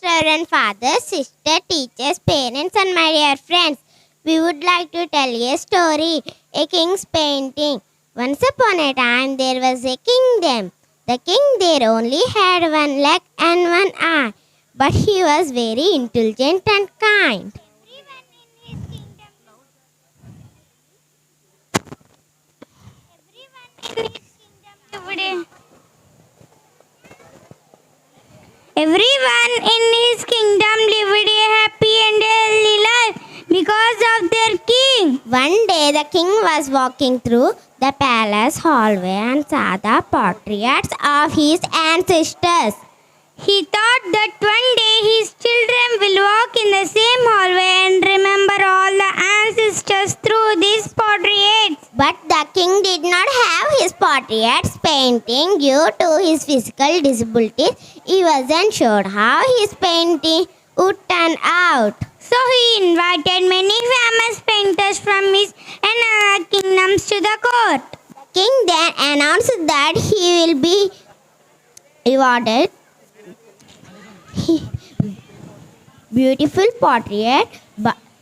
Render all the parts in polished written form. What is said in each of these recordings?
Reverend fathers, sisters, teachers, parents, and my dear friends, we would like to tell you a story, a king's painting. Once upon a time, there was a kingdom. The king there only had one leg and one eye, but he was very intelligent and kind. Everyone in his kingdom lived a happy and healthy life because of their king. One day, the king was walking through the palace hallway and saw the portraits of his ancestors. He thought that one day his children will walk in the same hallway and remember all the ancestors through these portraits. But the king did not have his portraits painting due to his physical disabilities. He wasn't sure how his painting would turn out. So he invited many famous painters from his and other kingdoms to the court. The king then announced that he will be rewarded beautiful portrait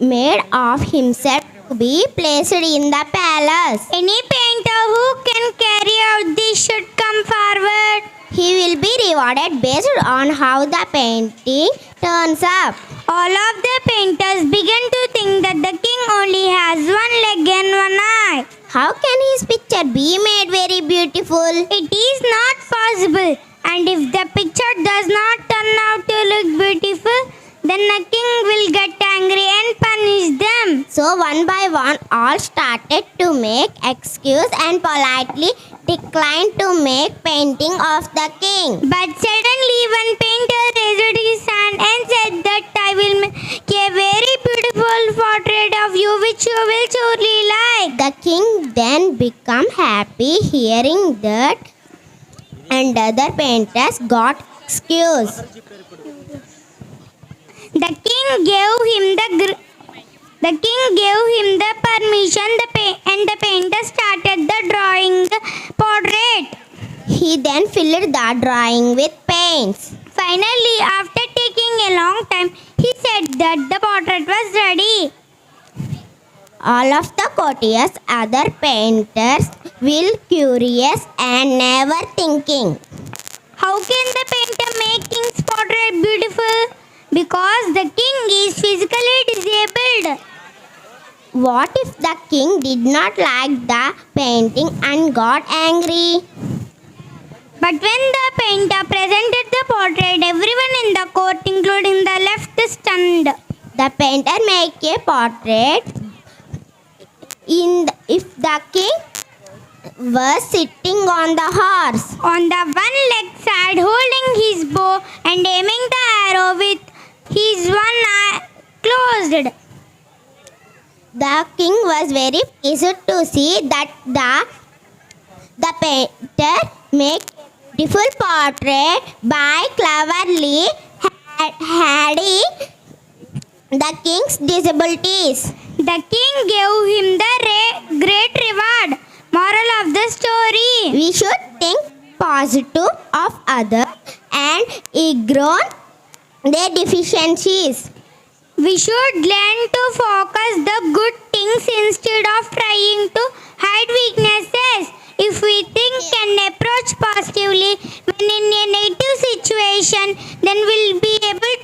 made of himself to be placed in the palace. Any painter who can carry out this should come forward. He will be rewarded based on how the painting turns up. All of the painters began to think that the king only has one leg and one eye. How can his picture be made very beautiful? It is not possible. And if the picture does not turn out to look beautiful, then the king will get angry and punish them. So one by one, all started to make excuse and politely declined to make painting of the king. But suddenly one painter raised his hand and said that I will make a very beautiful portrait of you which you will surely like. The king then became happy hearing that, and other painters got excuse. The king gave him the permission and the painter started the drawing the portrait. He then filled the drawing with paints. Finally, after taking a long time, he said that the portrait was ready. All of the courtiers, other painters, were curious and never thinking, how can the painter make king's portrait beautiful? Because the king is physically disabled. what if the king did not like the painting and got angry? But when the painter presented the portrait, everyone in the court, including the left, stunned. The painter made a portrait if the king was sitting on the horse. On the one leg side, holding his bow and aiming the arrow with his one eye closed. The king was very pleased to see that the painter made beautiful portrait by cleverly hiding the king's disabilities. The king gave him the great reward. Moral of the story: We should think positive of others and ignore their deficiencies. we should learn to focus the good things instead of trying to hide weaknesses. If we think and approach positively when in a negative situation, then we'll be able to